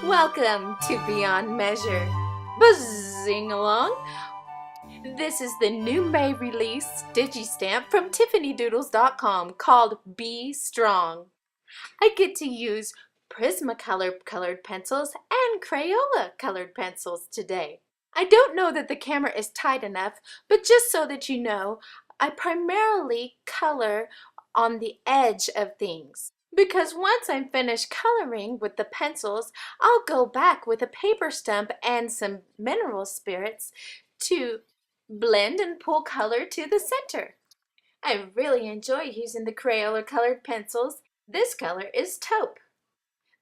Welcome to Beyond Measure. Buzzing along. This is the new May release Digistamp from TiffanyDoodles.com called Be Strong. I get to use Prismacolor colored pencils and Crayola colored pencils today. I don't know that the camera is tight enough, but just so that you know, I primarily color on the edge of things. Because once I'm finished coloring with the pencils, I'll go back with a paper stump and some mineral spirits to blend and pull color to the center. I really enjoy using the Crayola colored pencils. This color is taupe.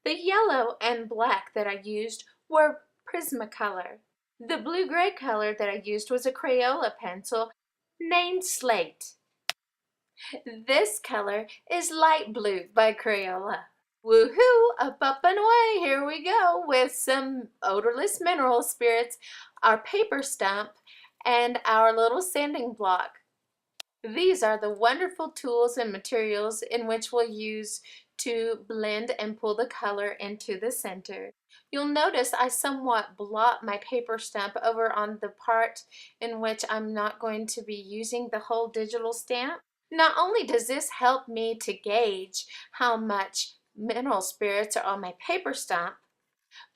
The yellow and black that I used were Prismacolor. The blue-gray color that I used was a Crayola pencil named Slate. This color is light blue by Crayola. Woohoo! Up and away! Here we go with some odorless mineral spirits, our paper stump, and our little sanding block. These are the wonderful tools and materials in which we'll use to blend and pull the color into the center. You'll notice I somewhat blot my paper stamp over on the part in which I'm not going to be using the whole digital stamp. Not only does this help me to gauge how much mineral spirits are on my paper stamp,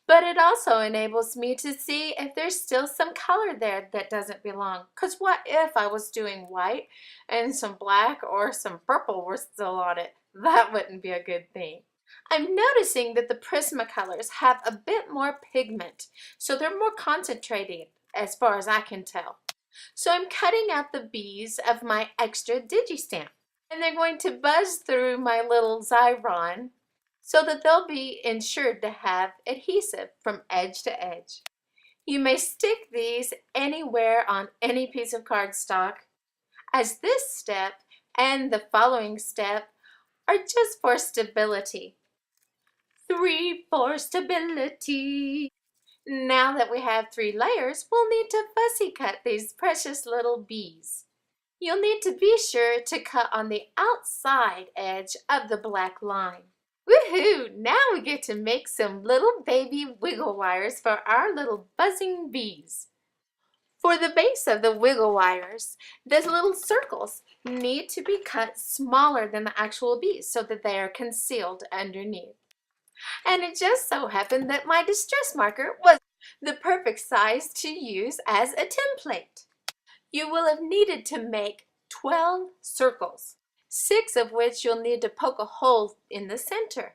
but it also enables me to see if there's still some color there that doesn't belong. Because what if I was doing white and some black or some purple were still on it? That wouldn't be a good thing. I'm noticing that the Prismacolors have a bit more pigment, so they're more concentrated as far as I can tell. So I'm cutting out the B's of my extra Digistamp, and they're going to buzz through my little Xyron so that they'll be ensured to have adhesive from edge to edge. You may stick these anywhere on any piece of cardstock, as this step and the following step are just for stability. 3 for stability. Now that we have 3 layers, we'll need to fussy cut these precious little bees. You'll need to be sure to cut on the outside edge of the black line. Woohoo! Now we get to make some little baby wiggle wires for our little buzzing bees. For the base of the wiggle wires, the little circles need to be cut smaller than the actual bees so that they are concealed underneath. And it just so happened that my distress marker was the perfect size to use as a template. You will have needed to make 12 circles, 6 of which you'll need to poke a hole in the center.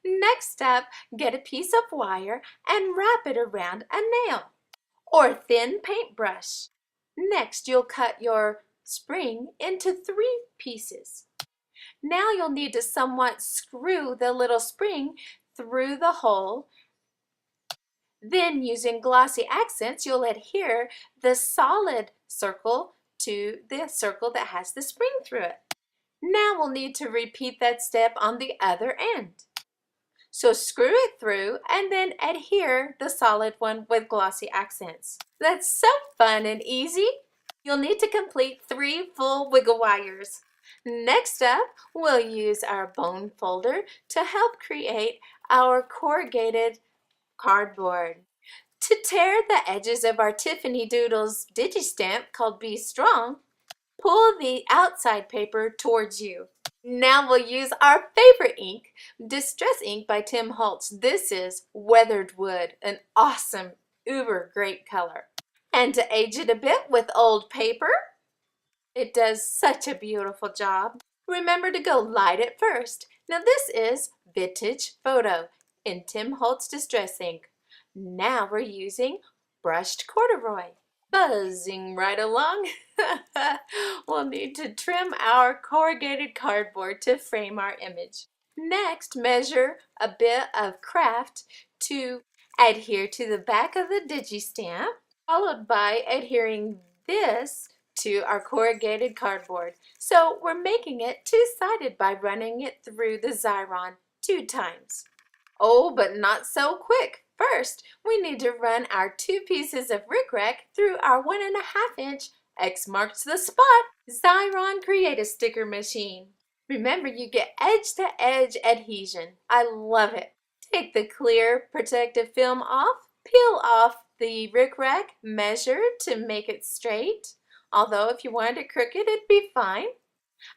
Next up, get a piece of wire and wrap it around a nail or thin paintbrush. Next, you'll cut your spring into 3 pieces. Now you'll need to somewhat screw the little spring through the hole. Then, using glossy accents, you'll adhere the solid circle to the circle that has the spring through it. Now we'll need to repeat that step on the other end. So screw it through and then adhere the solid one with glossy accents. That's so fun and easy. You'll need to complete 3 full wiggle wires. Next up, we'll use our bone folder to help create our corrugated cardboard. To tear the edges of our Tiffany Doodles Digistamp called Be Strong, pull the outside paper towards you. Now we'll use our favorite ink, Distress Ink by Tim Holtz. This is Weathered Wood, an awesome, uber great color. And to age it a bit with old paper, it does such a beautiful job. Remember to go light it first. Now this is Vintage Photo in Tim Holtz Distress Ink. Now we're using brushed corduroy. Buzzing right along. We'll need to trim our corrugated cardboard to frame our image. Next, measure a bit of craft to adhere to the back of the Digistamp, followed by adhering this to our corrugated cardboard. So we're making it two-sided by running it through the Xyron 2 times. Oh, but not so quick. First, we need to run our 2 pieces of rickrack through our 1.5-inch X marks the spot Xyron Create a Sticker machine. Remember, you get edge-to-edge adhesion. I love it. Take the clear protective film off, peel off the rickrack, measure to make it straight. Although if you wanted it crooked, it'd be fine.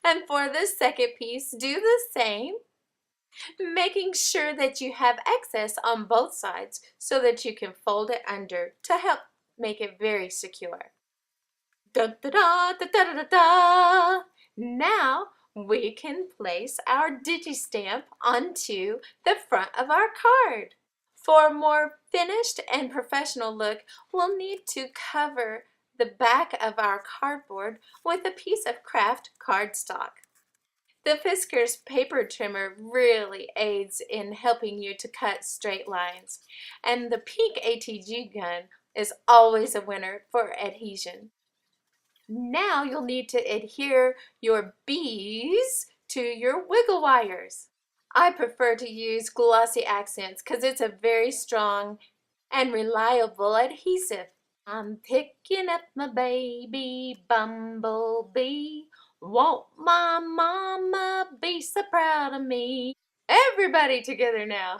And for the second piece, do the same, making sure that you have excess on both sides so that you can fold it under to help make it very secure. Da da da da da da da. Now we can place our DigiStamp onto the front of our card. For a more finished and professional look, we'll need to cover the back of our cardboard with a piece of craft cardstock. The Fiskars paper trimmer really aids in helping you to cut straight lines, and the pink ATG gun is always a winner for adhesion. Now you'll need to adhere your bees to your wiggle wires. I prefer to use glossy accents because it's a very strong and reliable adhesive. I'm picking up my baby bumblebee. Won't my mama be so proud of me? Everybody together now.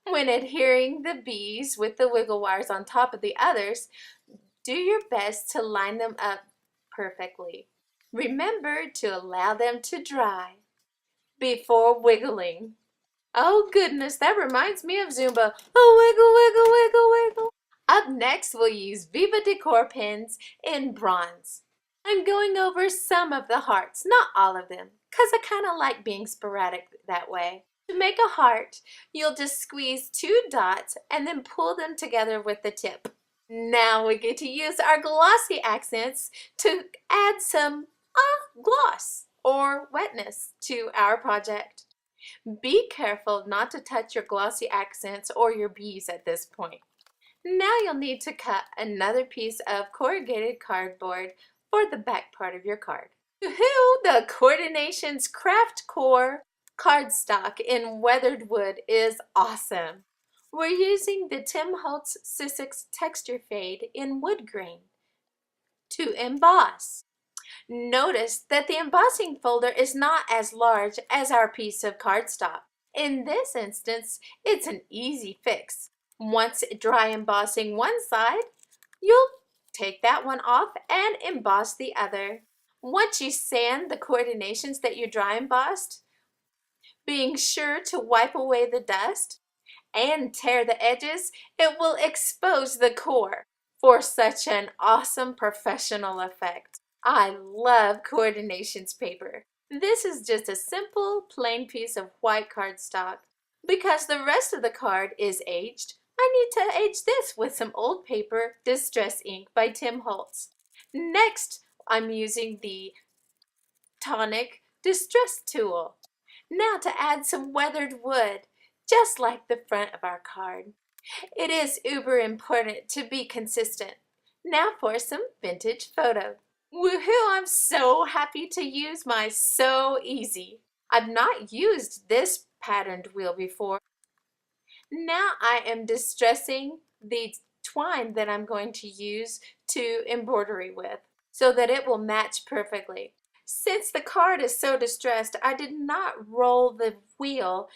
When adhering the bees with the wiggle wires on top of the others, do your best to line them up perfectly. Remember to allow them to dry before wiggling. Oh goodness, that reminds me of Zumba. Oh, wiggle, wiggle, wiggle, wiggle. Up next, we'll use Viva Decor pens in bronze. I'm going over some of the hearts, not all of them, because I kind of like being sporadic that way. To make a heart, you'll just squeeze 2 dots and then pull them together with the tip. Now we get to use our glossy accents to add some gloss or wetness to our project. Be careful not to touch your glossy accents or your bees at this point. Now you'll need to cut another piece of corrugated cardboard for the back part of your card. Woohoo! The Coordinations Craft Core cardstock in weathered wood is awesome. We're using the Tim Holtz Sussex Texture Fade in wood grain to emboss. Notice that the embossing folder is not as large as our piece of cardstock. In this instance, it's an easy fix. Once dry embossing one side, you'll take that one off and emboss the other. Once you sand the coordinations that you dry embossed, being sure to wipe away the dust and tear the edges, it will expose the core for such an awesome professional effect. I love Coordinations paper. This is just a simple plain piece of white cardstock. Because the rest of the card is aged, I need to age this with some old paper Distress ink by Tim Holtz. Next, I'm using the Tonic Distress tool. Now to add some weathered wood, just like the front of our card. It is uber important to be consistent. Now for some vintage photo. Woohoo! I'm so happy to use my So Easy. I've not used this patterned wheel before. Now I am distressing the twine that I'm going to use to embroidery with so that it will match perfectly. Since the card is so distressed, I did not roll the wheel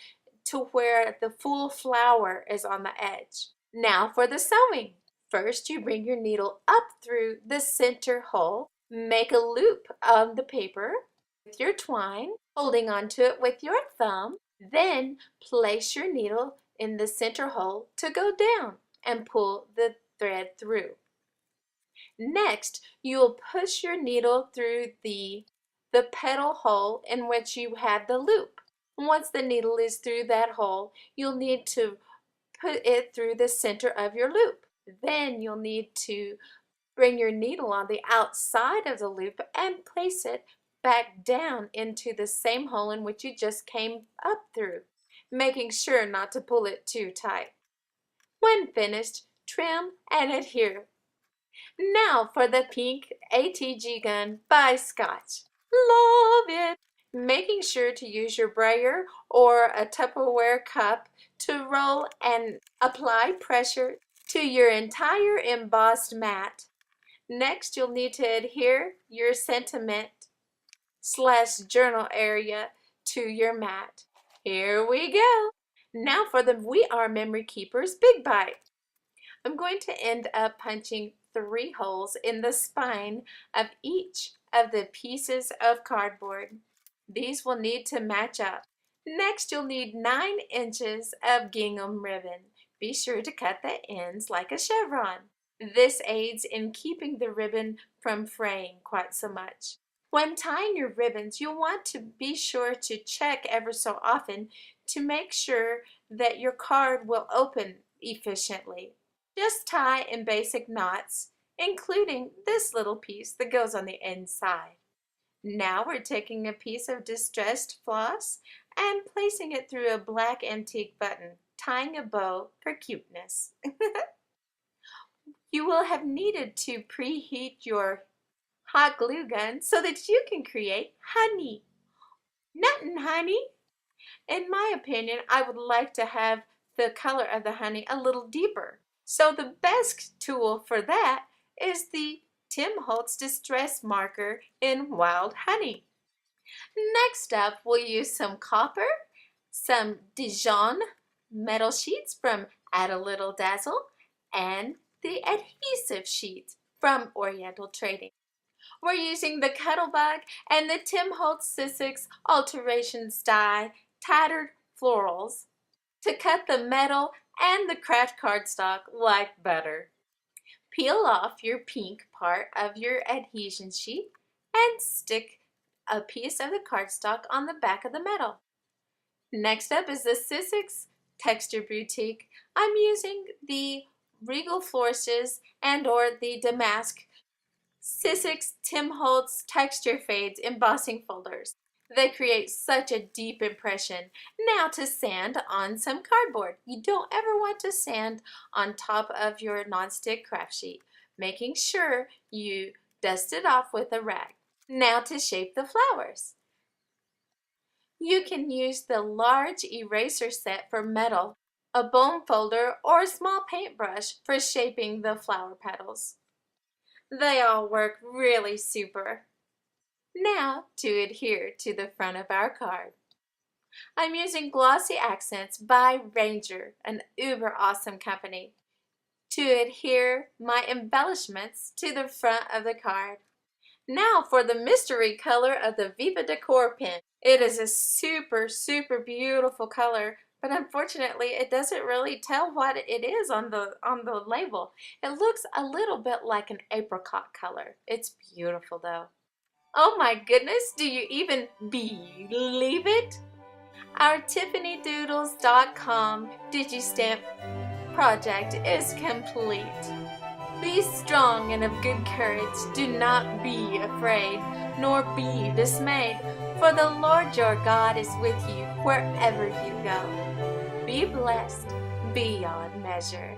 to where the full flower is on the edge. Now for the sewing. First, you bring your needle up through the center hole, make a loop on the paper with your twine, holding onto it with your thumb. Then place your needle in the center hole to go down and pull the thread through. Next, you'll push your needle through the petal hole in which you had the loop. Once the needle is through that hole, you'll need to put it through the center of your loop. Then you'll need to bring your needle on the outside of the loop and place it back down into the same hole in which you just came up through, making sure not to pull it too tight. When finished, trim and adhere. Now for the pink ATG gun by Scotch. Love it! Making sure to use your brayer or a Tupperware cup to roll and apply pressure to your entire embossed mat. Next, you'll need to adhere your sentiment/journal area to your mat. Here we go. Now for the We Are Memory Keepers Big Bite. I'm going to end up punching 3 holes in the spine of each of the pieces of cardboard. These will need to match up. Next, you'll need 9 inches of gingham ribbon. Be sure to cut the ends like a chevron. This aids in keeping the ribbon from fraying quite so much. When tying your ribbons, you'll want to be sure to check ever so often to make sure that your card will open efficiently. Just tie in basic knots, including this little piece that goes on the inside. Now we're taking a piece of distressed floss and placing it through a black antique button, tying a bow for cuteness. You will have needed to preheat your hot glue gun so that you can create honey. Nothing, honey. In my opinion, I would like to have the color of the honey a little deeper. So the best tool for that is the Tim Holtz Distress Marker in Wild Honey. Next up, we'll use some copper, some Dijon metal sheets from Add a Little Dazzle, and the adhesive sheet from Oriental Trading. We're using the Cuttlebug and the Tim Holtz Sussex Alterations die Tattered Florals to cut the metal and the craft cardstock like butter. Peel off your pink part of your adhesion sheet and stick a piece of the cardstock on the back of the metal. Next up is the Sussex Texture Boutique. I'm using the Regal Flourishes and or the Damask Sussex Tim Holtz Texture Fades embossing folders. They create such a deep impression. Now to sand on some cardboard. You don't ever want to sand on top of your nonstick craft sheet, making sure you dust it off with a rag. Now to shape the flowers. You can use the large eraser set for metal, a bone folder, or a small paintbrush for shaping the flower petals. They all work really super. Now to adhere to the front of our card. I'm using Glossy Accents by Ranger, an uber awesome company, to adhere my embellishments to the front of the card. Now for the mystery color of the Viva Decor pen. It is a super beautiful color, but unfortunately it doesn't really tell what it is on the label. It looks a little bit like an apricot color. It's beautiful though. Oh my goodness, do you even believe it? Our TiffanyDoodles.com Digistamp project is complete. Be strong and of good courage. Do not be afraid, nor be dismayed, for the Lord your God is with you wherever you go. Be blessed beyond measure.